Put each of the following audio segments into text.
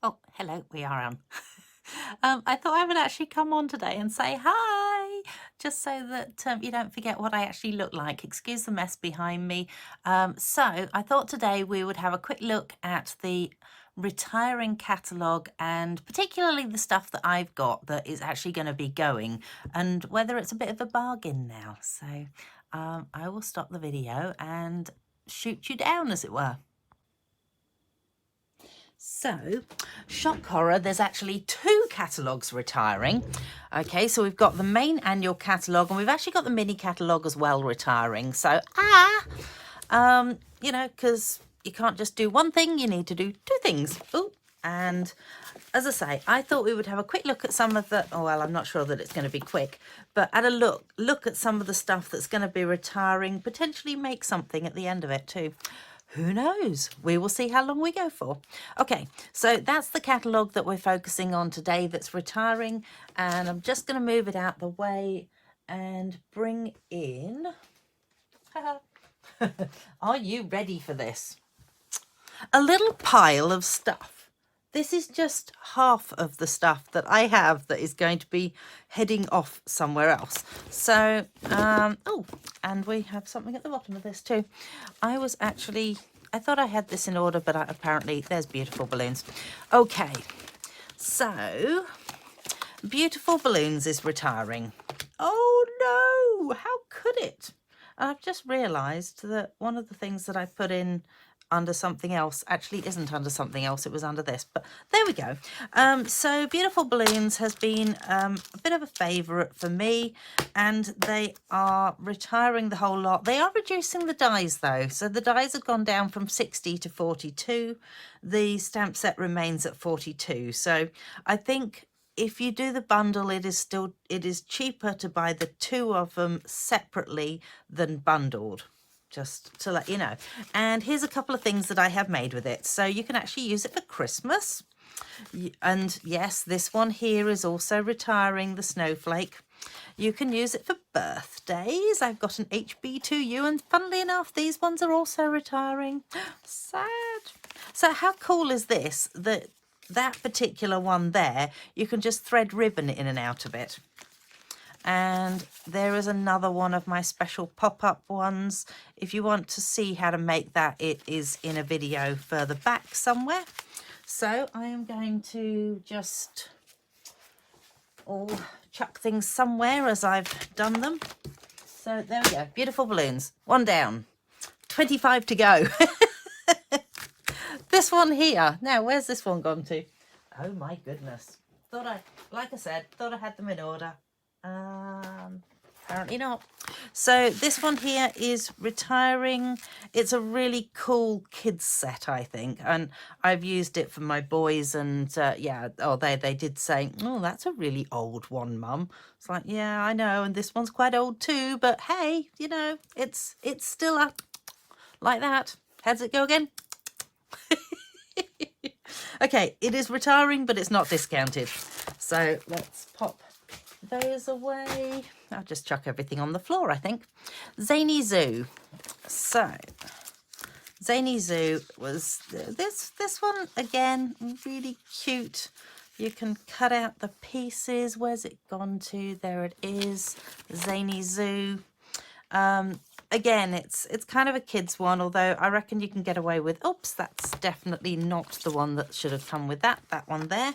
Oh, hello, we are on. I thought I would actually come on today and say hi, just so that you don't forget what I actually look like. Excuse the mess behind me. So I thought today we would have a quick look at the retiring catalogue and particularly the stuff that I've got that is actually going to be going and whether it's a bit of a bargain now. So I will stop the video and shoot you down, as it were. So, shock horror, there's actually two catalogues retiring. Okay, so we've got the main annual catalogue and we've actually got the mini catalogue as well retiring. So, because you can't just do one thing, you need to do two things. Ooh, and as I say, I thought we would have a quick look at some of the, oh, well, I'm not sure that it's going to be quick, but at a look at some of the stuff that's going to be retiring, potentially make something at the end of it too. Who knows? We will see how long we go for. Okay, so that's the catalogue that we're focusing on today that's retiring. And I'm just going to move it out the way and bring in... Are you ready for this? A little pile of stuff. This is just half of the stuff that I have that is going to be heading off somewhere else. So, oh, and we have something at the bottom of this too. I thought I had this in order, but apparently there's Beautiful Balloons. Okay, so Beautiful Balloons is retiring. Oh no, how could it? And I've just realised that one of the things that I put in under something else actually isn't under something else, it was under this, but there we go. So Beautiful Balloons has been a bit of a favourite for me, and they are retiring the whole lot. They are reducing the dies though, so the dies have gone down from 60 to 42. The stamp set remains at 42, so I think if you do the bundle, it is cheaper to buy the two of them separately than bundled, just to let you know. And here's a couple of things that I have made with it. So you can actually use it for Christmas. And yes, this one here is also retiring, the snowflake. You can use it for birthdays. I've got an HB2U, and funnily enough, these ones are also retiring. Sad. So how cool is this, that particular one there, you can just thread ribbon in and out of it. And there is another one of my special pop-up ones. If you want to see how to make that, it is in a video further back somewhere. So I am going to just chuck things somewhere as I've done them. So there we go, Beautiful Balloons, one down, 25 to go. This one here, now where's this one gone to? Oh my goodness, like I said, thought I had them in order. Apparently not. So this one here is retiring. It's a really cool kids set, I think, and I've used it for my boys, and yeah, oh, they did say, oh, that's a really old one, Mum. It's like, yeah, I know, and this one's quite old too, but hey, you know, it's still up like that. How does it go again? Okay, it is retiring, but it's not discounted. So let's pop those away. I'll just chuck everything on the floor, I think. Zany Zoo. So Zany Zoo was this one again, really cute. You can cut out the pieces. Where's it gone to? There it is. Zany Zoo. Again, it's kind of a kid's one, although I reckon you can get away with, oops, that's definitely not the one that should have come with that one there.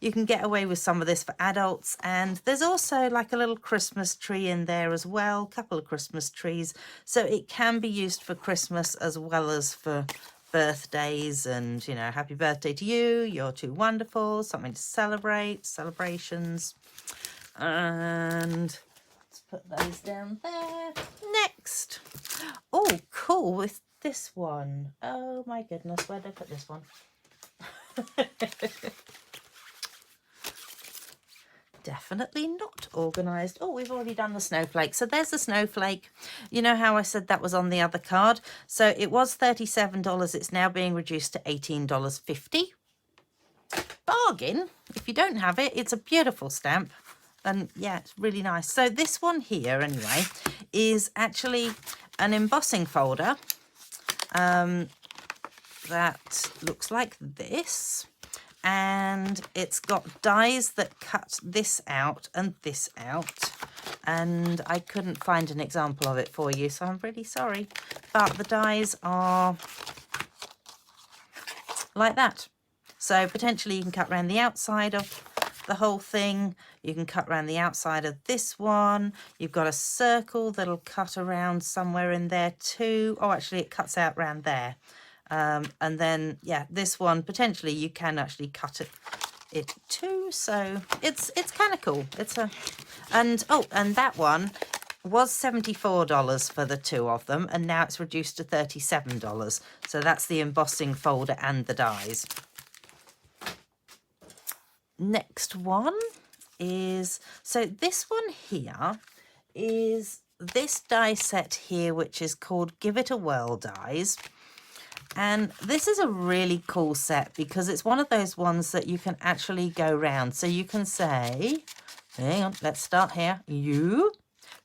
You can get away with some of this for adults, and there's also like a little Christmas tree in there as well, a couple of Christmas trees, so it can be used for Christmas as well as for birthdays, and, you know, happy birthday to you, you're too wonderful, something to celebrate, celebrations, and... put those down there. Next. Oh, cool, with this one. Oh my goodness, where did I put this one? Definitely not organised. Oh, we've already done the snowflake. So there's the snowflake. You know how I said that was on the other card? So it was $37. It's now being reduced to $18.50. Bargain. If you don't have it, it's a beautiful stamp. And yeah, it's really nice. So this one here, anyway, is actually an embossing folder that looks like this. and it's got dies that cut this out and this out, and I couldn't find an example of it for you, so I'm really sorry, but the dies are like that. So potentially you can cut around the outside of the whole thing, you can cut around the outside of this one, you've got a circle that'll cut around somewhere in there too. Oh, actually it cuts out around there. And then, yeah, this one, potentially you can actually cut it too. So it's kind of cool. And that one was $74 for the two of them, and now it's reduced to $37. So that's the embossing folder and the dies. Next one is, so this one here is this die set here, which is called Give It a Whirl dies. And this is a really cool set because it's one of those ones that you can actually go round. So you can say, hang on, let's start here. You,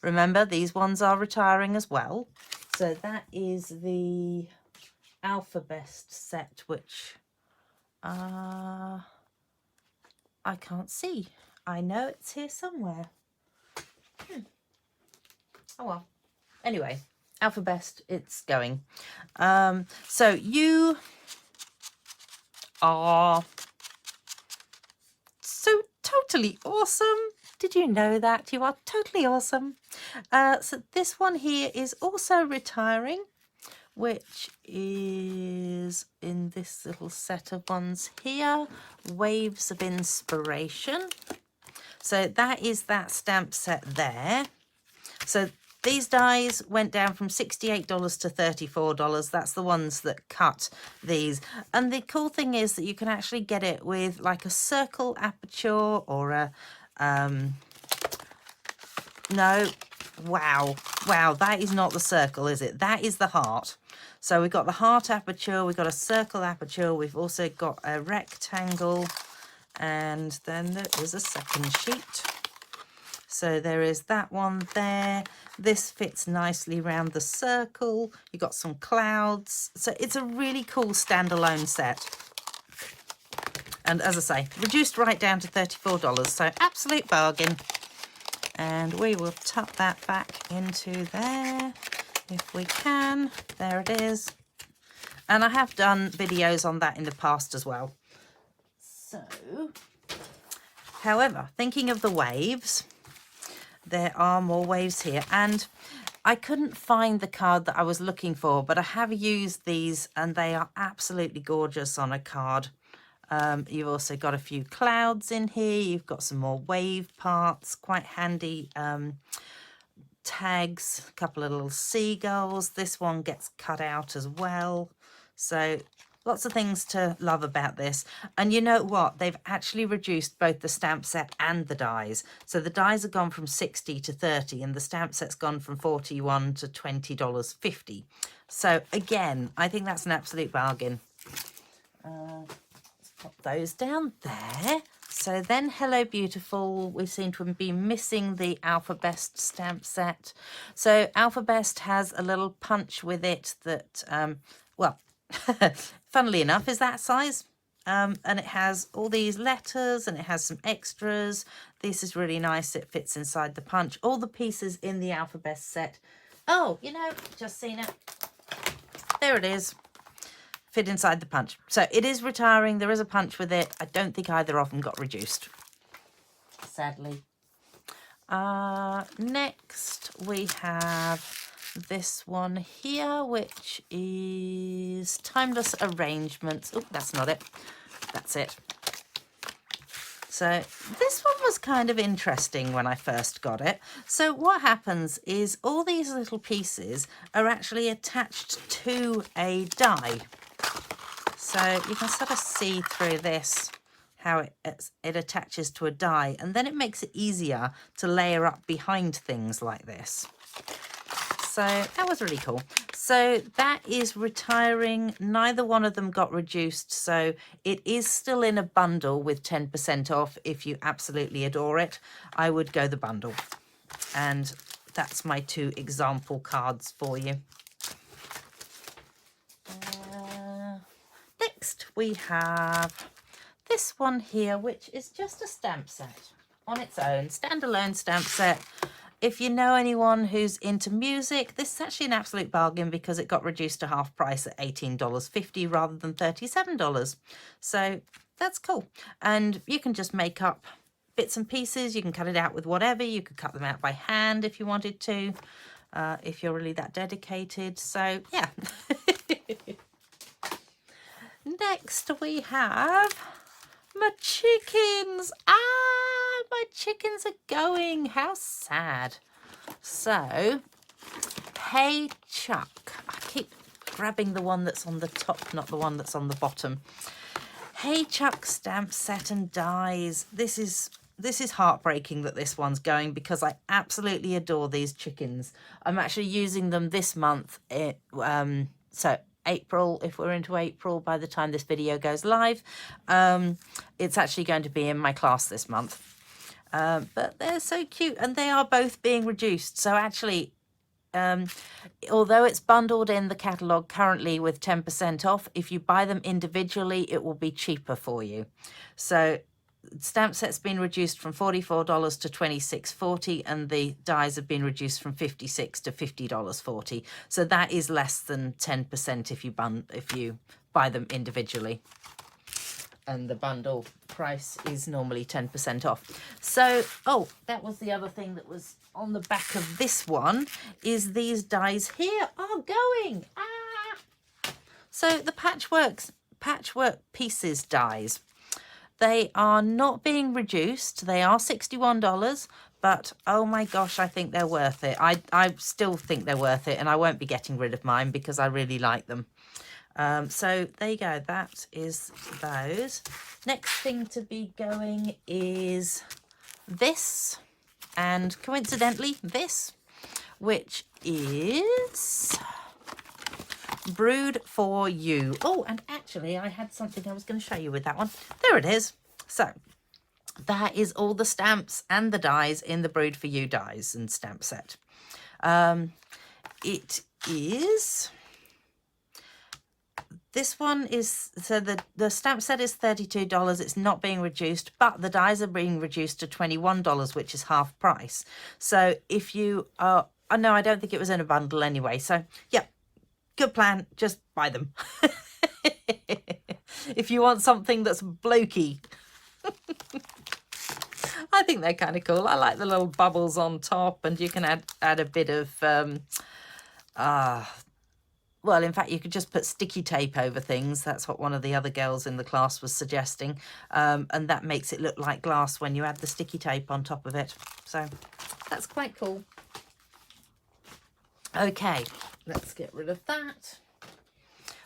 remember these ones are retiring as well. So that is the Alphabest set, which I can't see. I know it's here somewhere. Oh well. Anyway. Alphabest, it's going. So you are so totally awesome. Did you know that? You are totally awesome. So this one here is also retiring, which is in this little set of ones here, Waves of Inspiration. So that is that stamp set there. So these dies went down from $68 to $34. That's the ones that cut these. And the cool thing is that you can actually get it with like a circle aperture or a... no, wow, that is not the circle, is it? That is the heart. So we've got the heart aperture, we've got a circle aperture, we've also got a rectangle, and then there is a second sheet. So there is that one there. This fits nicely around the circle. You've got some clouds. So it's a really cool standalone set. And as I say, reduced right down to $34. So absolute bargain. And we will tuck that back into there if we can. There it is. And I have done videos on that in the past as well. So, however, thinking of the waves, there are more waves here, and I couldn't find the card that I was looking for, but I have used these and they are absolutely gorgeous on a card. You've also got a few clouds in here, you've got some more wave parts, quite handy tags, a couple of little seagulls. This one gets cut out as well, so lots of things to love about this. And you know what? They've actually reduced both the stamp set and the dies. So the dies have gone from $60 to $30 and the stamp set's gone from $41 to $20.50. So again, I think that's an absolute bargain. Let's pop those down there. So then Hello Beautiful, we seem to be missing the Alphabest stamp set. So Alphabest has a little punch with it that, well, funnily enough, is that size. And it has all these letters and it has some extras. This is really nice. It fits inside the punch. All the pieces in the Alphabest set. Oh, you know, just seen it. There it is. Fit inside the punch. So it is retiring. There is a punch with it. I don't think either of them got reduced, sadly. Next we have this one here, which is Timeless Arrangements. Oh, that's not it. That's it. So this one was kind of interesting when I first got it. So what happens is all these little pieces are actually attached to a die. So you can sort of see through this how it attaches to a die, and then it makes it easier to layer up behind things like this. So that was really cool. So that is retiring. Neither one of them got reduced. So it is still in a bundle with 10% off. If you absolutely adore it, I would go the bundle. And that's my two example cards for you. Next we have this one here, which is just a stamp set on its own, standalone stamp set. If you know anyone who's into music, this is actually an absolute bargain because it got reduced to half price at $18.50 rather than $37. So that's cool. And you can just make up bits and pieces. You can cut it out with whatever. You could cut them out by hand if you wanted to, if you're really that dedicated. So yeah. Next we have my chickens. My chickens are going. How sad. So, Hey Chuck. I keep grabbing the one that's on the top, not the one that's on the bottom. Hey Chuck stamp set and dies. This is heartbreaking that this one's going because I absolutely adore these chickens. I'm actually using them this month. So April, if we're into April by the time this video goes live, it's actually going to be in my class this month. But they're so cute and they are both being reduced. So actually, although it's bundled in the catalogue currently with 10% off, if you buy them individually, it will be cheaper for you. So stamp set's been reduced from $44 to $26.40 and the dies have been reduced from $56 to $50.40. So that is less than 10% if you buy them individually. And the bundle price is normally 10% off. So, oh, that was the other thing that was on the back of this one, is these dies here are going. So the patchwork pieces dies, they are not being reduced. They are $61, but oh my gosh, I think they're worth it. I still think they're worth it, and I won't be getting rid of mine because I really like them. So there you go, that is those. Next thing to be going is this, and coincidentally this, which is Brewed for You. Oh, and actually I had something I was going to show you with that one. There it is. So that is all the stamps and the dies in the Brewed for You dies and stamp set. It is... This one is, so the stamp set is $32. It's not being reduced, but the dies are being reduced to $21, which is half price. So if you are, oh no, I don't think it was in a bundle anyway. So yeah, good plan. Just buy them. If you want something that's blokey. I think they're kind of cool. I like the little bubbles on top, and you can add a bit of, well, in fact, you could just put sticky tape over things. That's what one of the other girls in the class was suggesting. And that makes it look like glass when you add the sticky tape on top of it. So that's quite cool. Okay, let's get rid of that.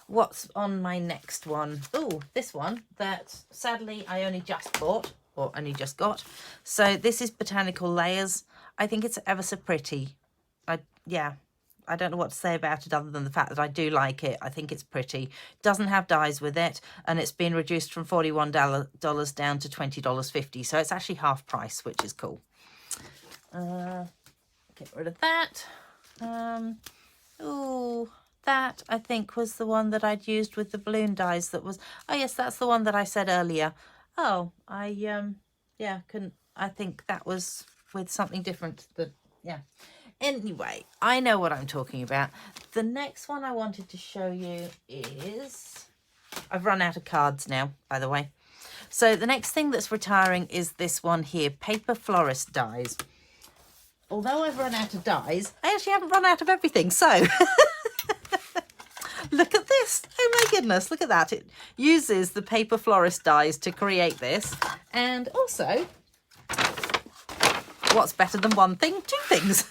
What's on my next one? Oh, this one that sadly I only just bought, or only just got. So this is Botanical Layers. I think it's ever so pretty. Yeah. I don't know what to say about it other than the fact that I do like it. I think it's pretty. Doesn't have dies with it, and it's been reduced from $41 down to $20.50. So it's actually half price, which is cool. Get rid of that. Oh, that I think was the one that I'd used with the balloon dies. That was, oh yes, that's the one that I said earlier. Oh, yeah, couldn't. I think that was with something different. Yeah. Anyway, I know what I'm talking about. The next one I wanted to show you is... I've run out of cards now, by the way. So the next thing that's retiring is this one here, Paper Florist Dies. Although I've run out of dies, I actually haven't run out of everything, so... Look at this. Oh my goodness, look at that. It uses the Paper Florist dies to create this. And also, what's better than one thing? Two things.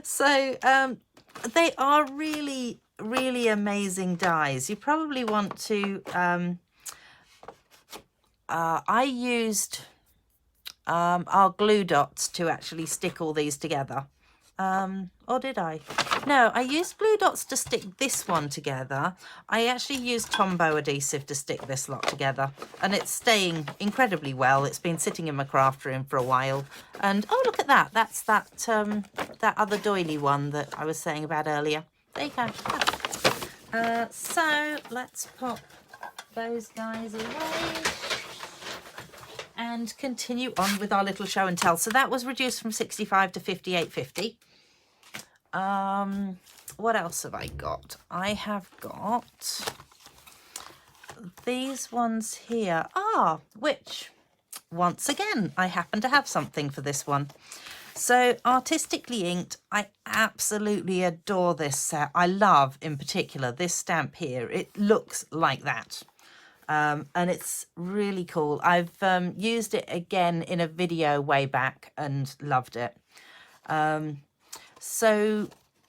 So they are really, really amazing dies. You probably want to... I used our glue dots to actually stick all these together. Or did I? No, I used glue dots to stick this one together. I actually used Tombow adhesive to stick this lot together, and it's staying incredibly well. It's been sitting in my craft room for a while, and oh, look at that. That's that that other doily one that I was saying about earlier. There you go. So let's pop those guys away and continue on with our little show and tell. So that was reduced from 65 to 58.50. What else have I got? I have got these ones here. Which once again, I happen to have something for this one. So Artistically Inked, I absolutely adore this set. I love, in particular, this stamp here. It looks like that. And it's really cool. I've used it again in a video way back and loved it. So,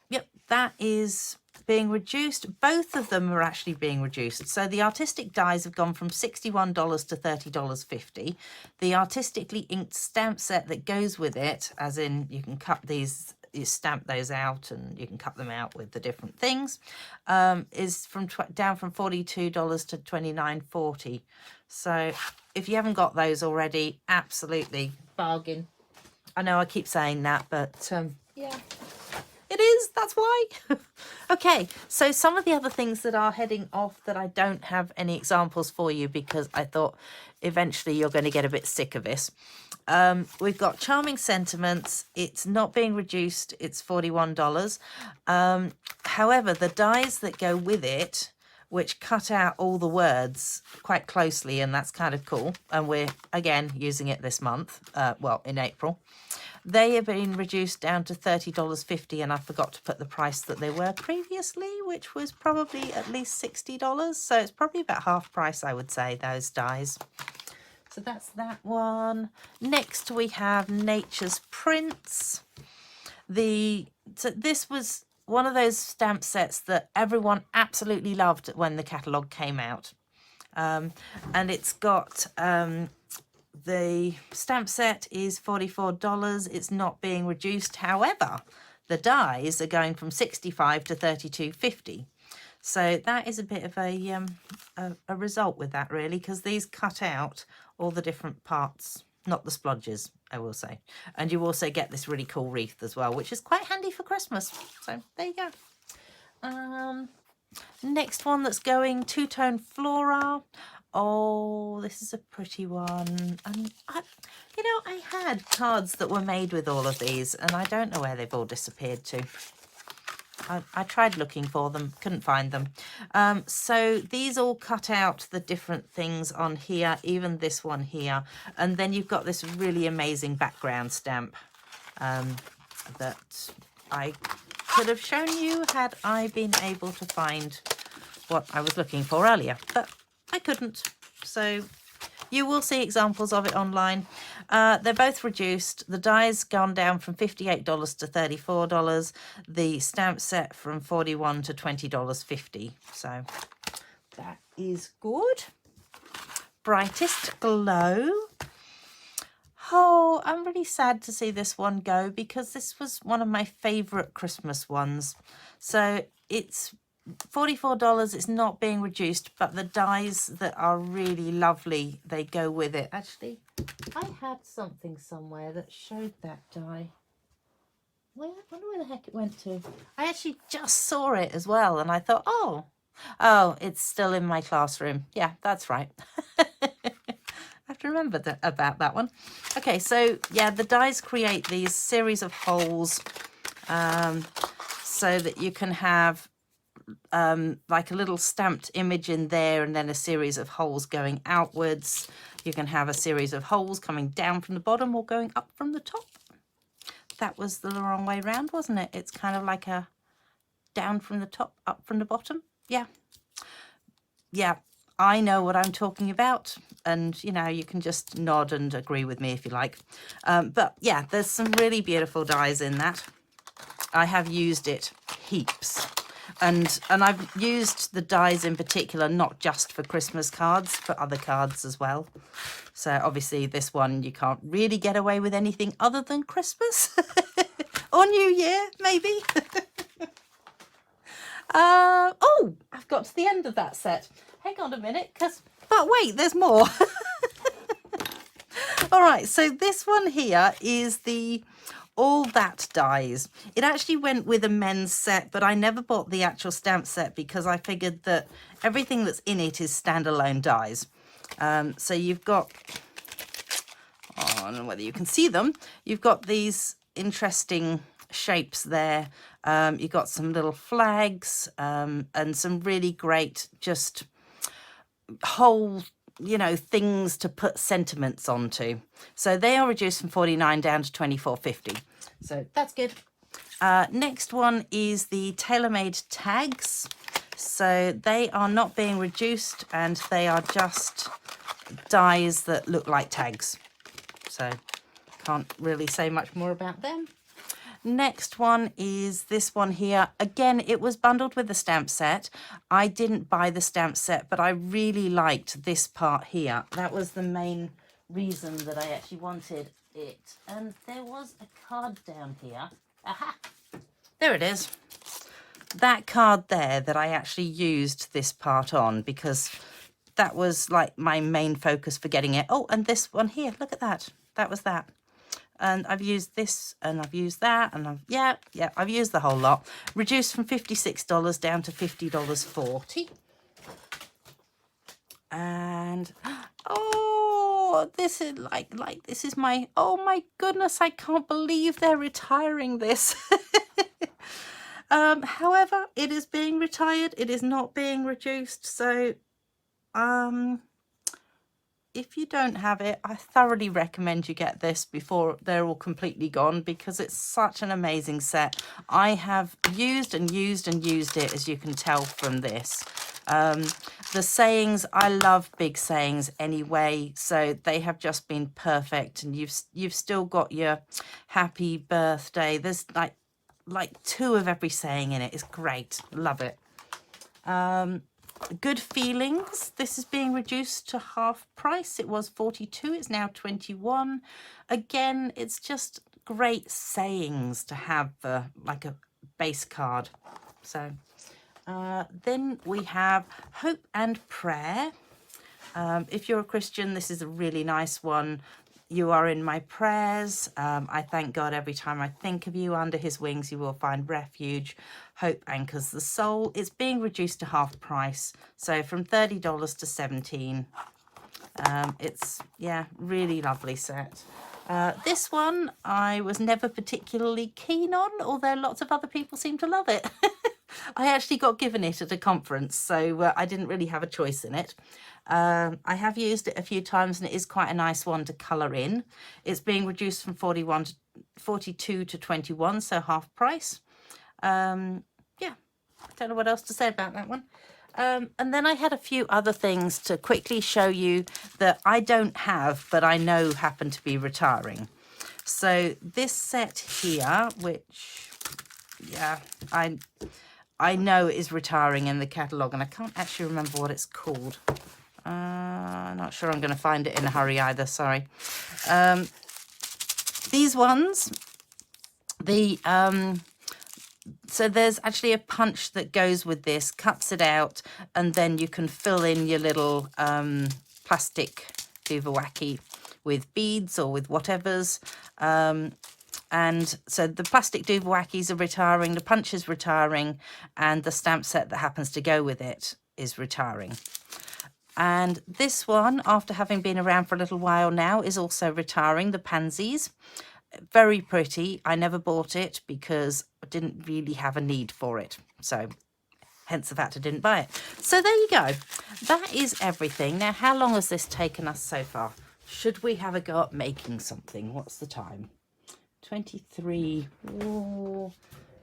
yep, that is being reduced. Both of them are actually being reduced. So the artistic dies have gone from $61 to $30.50. The Artistically Inked stamp set that goes with it, as in you can cut these, you stamp those out and you can cut them out with the different things, is from down from $42 to $29.40. So if you haven't got those already, absolutely bargain. I know I keep saying that, but yeah. It is, that's why. Okay, so some of the other things that are heading off that I don't have any examples for you because I thought eventually you're going to get a bit sick of this. We've got Charming Sentiments. It's not being reduced. It's $41. However, the dies that go with it, which cut out all the words quite closely, and that's kind of cool. And we're, again, using it this month, well, in April. They have been reduced down to $30.50, and I forgot to put the price that they were previously, which was probably at least $60. So it's probably about half price, I would say, those dies. So that's that one. Next, we have Nature's Prints. So this was one of those stamp sets that everyone absolutely loved when the catalogue came out. And it's got... the stamp set is $44. It's not being reduced. However, the dies are going from 65 to 32.50. So that is a bit of a result with that, really, because these cut out all the different parts, not the splodges, I will say. And you also get this really cool wreath as well, which is quite handy for Christmas. So there you go. Next one that's going, Two Tone Flora. Oh, this is a pretty one. And I had cards that were made with all of these, and I don't know where they've all disappeared to. I tried looking for them, couldn't find them. So these all cut out the different things on here, even this one here. And then you've got this really amazing background stamp that I could have shown you had I been able to find what I was looking for earlier. But I couldn't, so you will see examples of it online. They're both reduced. The die's gone down from $58 to $34. The stamp set from $41 to $20.50. So that is good. Brightest Glow. Oh, I'm really sad to see this one go because this was one of my favourite Christmas ones. So it's $44. It's not being reduced, but the dies that are really lovely, they go with it. Actually, I had something somewhere that showed that die. I wonder where the heck it went to. I actually just saw it as well, and I thought, oh, it's still in my classroom. Yeah, that's right. I have to remember about that one. Okay, so yeah, the dies create these series of holes so that you can have like a little stamped image in there and then a series of holes going outwards. You can have a series of holes coming down from the bottom or going up from the top. That was the wrong way round, wasn't it? It's kind of like a down from the top, up from the bottom. Yeah. Yeah, I know what I'm talking about. And, you can just nod and agree with me if you like. But yeah, there's some really beautiful dies in that. I have used it heaps. And I've used the dies in particular, not just for Christmas cards, for other cards as well. So obviously this one, you can't really get away with anything other than Christmas or New Year, maybe. Oh, I've got to the end of that set. Hang on a minute, but wait, there's more. All right, so this one here is the all that dies. It actually went with a men's set, but I never bought the actual stamp set because I figured that everything that's in it is standalone dies. So you've got, I don't know whether you can see them, you've got these interesting shapes there. You've got some little flags and some really great just whole, you know, things to put sentiments onto. So they are reduced from 49 down to 24.50. So that's good. Next one is the TaylorMade tags. So they are not being reduced and they are just dies that look like tags. So can't really say much more about them. Next one is this one here. Again, it was bundled with the stamp set. I didn't buy the stamp set, but I really liked this part here. That was the main reason that I actually wanted it. And there was a card down here. Aha! There it is. That card there that I actually used this part on because that was like my main focus for getting it. Oh, and this one here, look at that. That was that. And I've used this and I've used that and I've used the whole lot. Reduced from $56 down to $50.40. And oh, this is like this is my, oh my goodness, I can't believe they're retiring this. However, it is being retired. It is not being reduced. So if you don't have it, I thoroughly recommend you get this before they're all completely gone because it's such an amazing set. I have used and used and used it, as you can tell from this. The sayings, I love big sayings anyway, so they have just been perfect. And you've still got your happy birthday. There's like 2 of every saying in it. It's great. Love it. Good Feelings. This is being reduced to half price. It was 42. It's now 21. Again, it's just great sayings to have like a base card. So then we have Hope and Prayer. If you're a Christian, this is a really nice one. You are in my prayers. I thank God every time I think of you. Under his wings you will find refuge. Hope anchors the soul. It's being reduced to half price. So from $30 to $17. It's, yeah, really lovely set. This one I was never particularly keen on, although lots of other people seem to love it. I actually got given it at a conference, so I didn't really have a choice in it. I have used it a few times and it is quite a nice one to colour in. It's being reduced from 42 to 21, so half price. Yeah, don't know what else to say about that one. And then I had a few other things to quickly show you that I don't have, but I know happen to be retiring. So this set here, which, yeah, I know is retiring in the catalogue, and I can't actually remember what it's called. Not sure I'm going to find it in a hurry either, sorry. These ones, so there's actually a punch that goes with this, cuts it out, and then you can fill in your little plastic Duvawaki with beads or with whatevers. And so the plastic Duvawakis are retiring, the punch is retiring, and the stamp set that happens to go with it is retiring. And this one, after having been around for a little while now, is also retiring, the Pansies. Very pretty. I never bought it because I didn't really have a need for it. So hence the fact I didn't buy it. So there you go. That is everything. Now, how long has this taken us so far? Should we have a go at making something? What's the time? 23. Oh,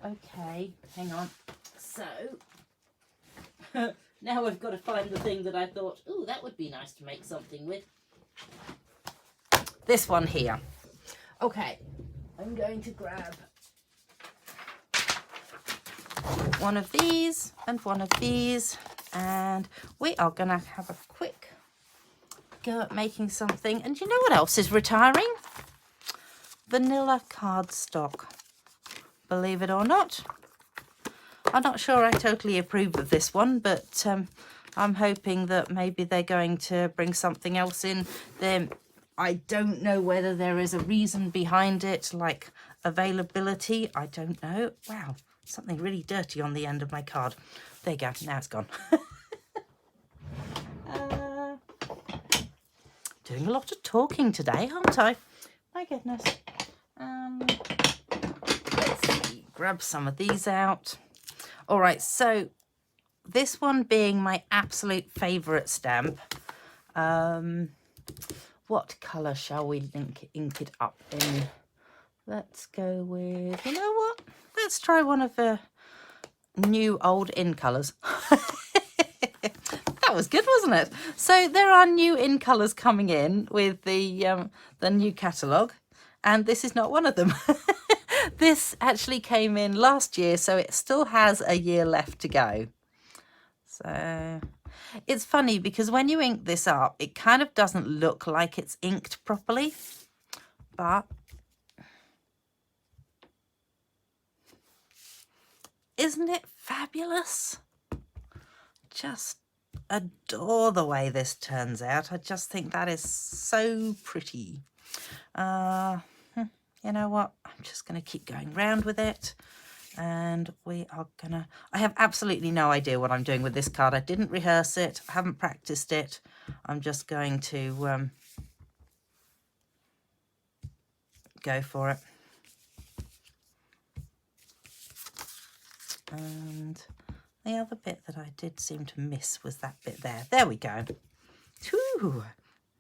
okay. Hang on. So now I've got to find the thing that I thought, oh, that would be nice to make something with. This one here. Okay, I'm going to grab one of these and one of these, and we are going to have a quick go at making something. And you know what else is retiring? Vanilla cardstock. Believe it or not. I'm not sure I totally approve of this one, but I'm hoping that maybe they're going to bring something else in. I don't know whether there is a reason behind it, like Availability, I don't know. Wow, something really dirty on the end of my card. There you go, now it's gone. Doing a lot of talking today, aren't I? My goodness. Let's see, grab some of these out. All right, so this one being my absolute favourite stamp. What colour shall we ink it up in? Let's go with, you know what? Let's try one of the new old in colours. That was good, wasn't it? So there are new in colours coming in with the new catalogue, and this is not one of them. This actually came in last year, so it still has a year left to go. So it's funny because when you ink this up, it kind of doesn't look like it's inked properly, but isn't it fabulous? Just adore the way this turns out. I just think that is so pretty. You know what? I'm just going to keep going round with it. And we are gonna, I have absolutely no idea what I'm doing with this card. I didn't rehearse it. I haven't practiced it. I'm just going to go for it. And the other bit that I did seem to miss was that bit there. There we go. Whew.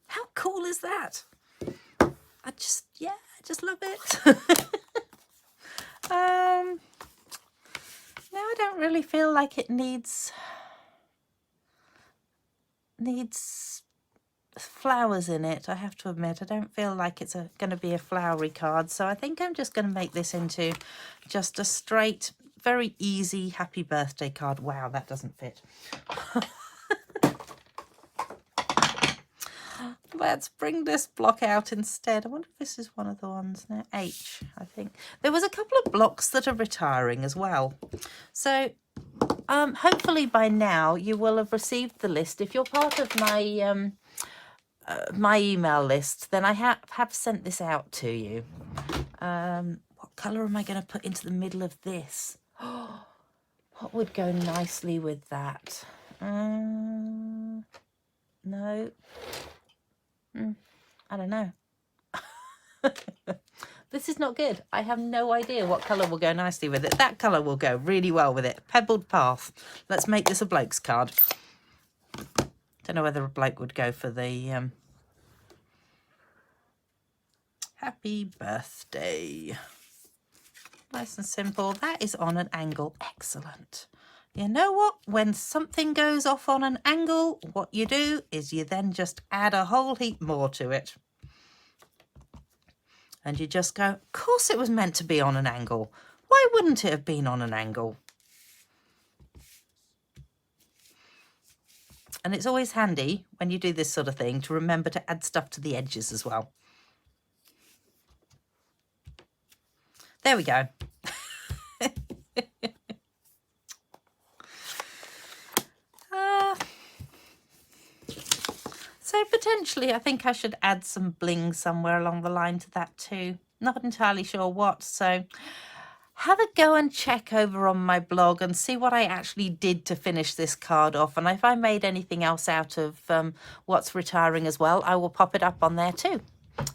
How cool is that? I just love it. Now I don't really feel like it needs flowers in it. I have to admit, I don't feel like it's going to be a flowery card. So I think I'm just going to make this into just a straight, very easy happy birthday card. Wow, that doesn't fit. Let's bring this block out instead. I wonder if this is one of the ones. No, H, I think. There was a couple of blocks that are retiring as well. So hopefully by now you will have received the list. If you're part of my my email list, then I have sent this out to you. What colour am I going to put into the middle of this? What would go nicely with that? No. I don't know. This is not good. I have no idea what colour will go nicely with it. That colour will go really well with it. Pebbled Path. Let's make this a bloke's card. Don't know whether a bloke would go for the happy birthday. Nice and simple. That is on an angle. Excellent. You know what? When something goes off on an angle, what you do is you then just add a whole heap more to it. And you just go, of course it was meant to be on an angle. Why wouldn't it have been on an angle? And it's always handy when you do this sort of thing to remember to add stuff to the edges as well. There we go. So potentially I think I should add some bling somewhere along the line to that too. Not entirely sure what, so have a go and check over on my blog and see what I actually did to finish this card off. And if I made anything else out of what's retiring as well, I will pop it up on there too.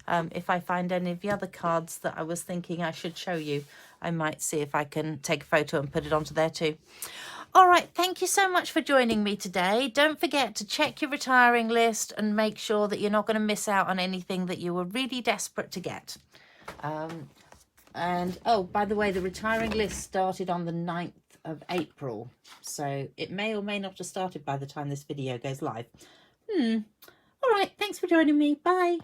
If I find any of the other cards that I was thinking I should show you, I might see if I can take a photo and put it onto there too. All right, thank you so much for joining me today. Don't forget to check your retiring list and make sure that you're not going to miss out on anything that you were really desperate to get. And, oh, by the way, the retiring list started on the 9th of April. So it may or may not have started by the time this video goes live. All right, thanks for joining me. Bye.